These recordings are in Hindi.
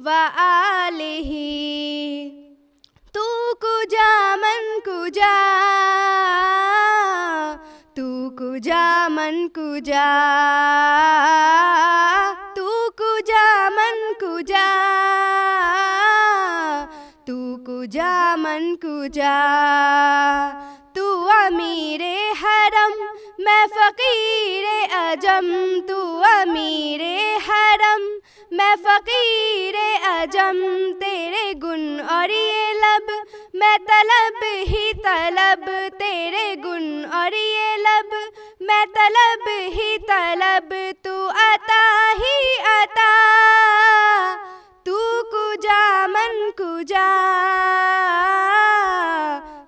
व आलिही। तू कुजा मन कुजा, तू कुजा मन कुजा, तू कुजा मन कुजा, तू कुजा मन कुजा। तू अमीरे हरम मैं फ़कीरे अजम, तू अमीरे हरम मैं फ़कीरे अजम। तेरे गुण और ये लब मैं तलब ही तलब, तेरे गुण और ये लब मैं तलब ही तलब। तू अता ही अता, तू कुजा मन कुजा,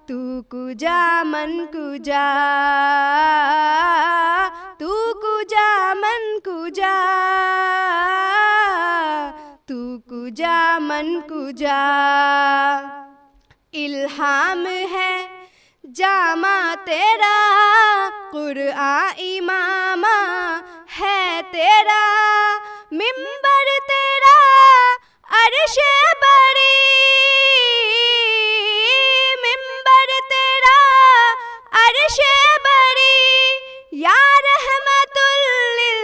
तू कुजा मन कुजा, तू कुजा मन कुजा, तू कुजा मन कुजा। इल्हाम है जामा तेरा, कुरआन इमामा है तेरा, मिंबर तेरा अर्शे बरी, मिंबर तेरा अर्शे बरी। या रहमतुल लिल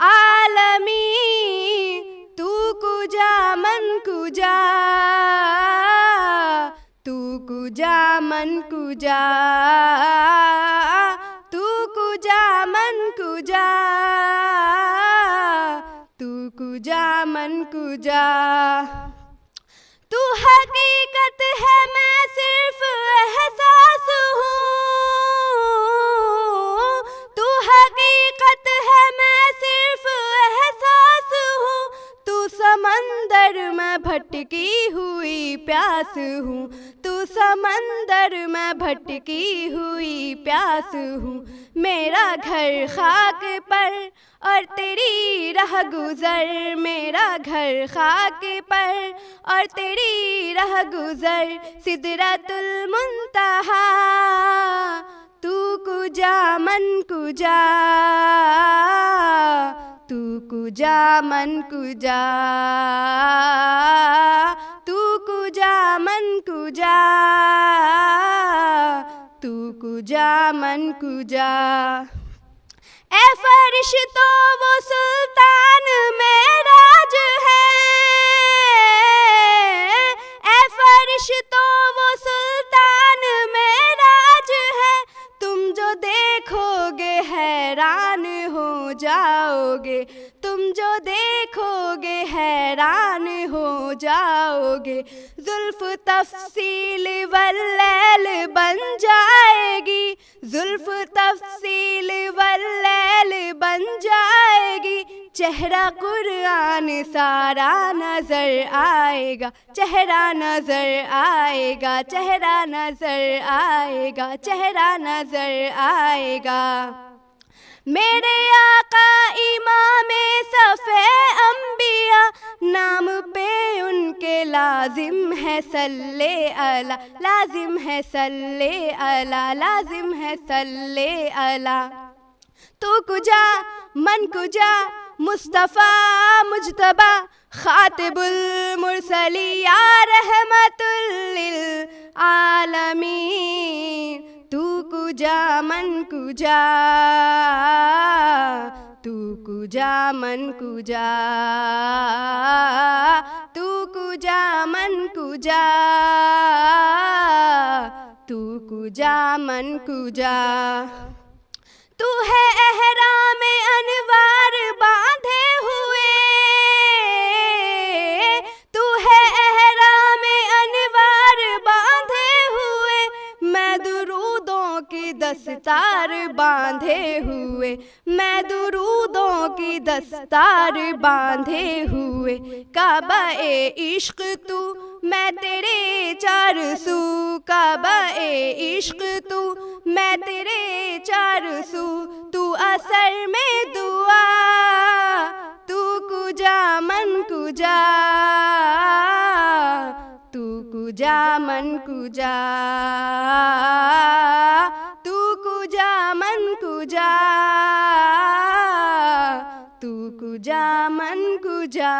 आलमीन, तू कुजा मन कुजा, तू कुजा मन कुजा, तू कुजा मन कुजा, तू कुजा मन कुजा। तू हकीकत है मैं सिर्फ एहसास हूँ, तू हकीकत है मैं सिर्फ एहसास हूँ। तू समंदर में भटकी हुई प्यास हूँ, तू समंदर में भटकी हुई प्यास हूँ। मेरा घर खाक पर और तेरी राह गुज़र, मेरा घर खाक पर और तेरी राह गुज़र। सिदरतुल मुंतहा, तू कुजा मन कुजा, तू कुजा मन कुजा, तू कुजा मन कुजा, तू कुजा मन कुजा। ए फरिश्तो वो सुल्तान मेराज है, ए फरिश्तो वो सुल्तान मेराज है। तुम जो देखोगे हैरान हो जाओगे, तुम जो देखोगे हैरान हो जाओगे। जुल्फ तफसील वल्लैल बन जाएगी, जुल्फ तफसील वल्लैल बन जाएगी। चेहरा कुरान सारा नजर आएगा, चेहरा नजर आएगा, चेहरा नजर आएगा, चेहरा नजर आएगा। मेरे आका इमामे सफ़े अंबिया, नाम पे उनके लाजिम है सल्ले अला, लाजिम है सल्ले अला, लाजिम है सल्ले अला। तू कुजा मन कुजा, मुस्तफ़ा मुजतबा खातिबुल मुरसली, या रहमतुल लिल आलमीन। तू कुजा मन कुजा, तू कुजा मन कुजा, तू कुजा मन कुजा, तू कुजा मन कुजा। तू है एहराम अनवार बांधे हुए, तू है एहराम अनवार बांधे हुए। मैं दुरूदों की दस्तार बांधे हुए, मैं दुरूदों की दस्तार बांधे हुए। काबा ए इश्क तू मैं तेरे चार सू, काबा ए इश्क तू मैं तेरे चार सू। तू असर में दुआ, तू कुजा मन कुजा, तू कुजा मन कुजा, तू कुजा मन कुजा, तू कुजा मन कुजा।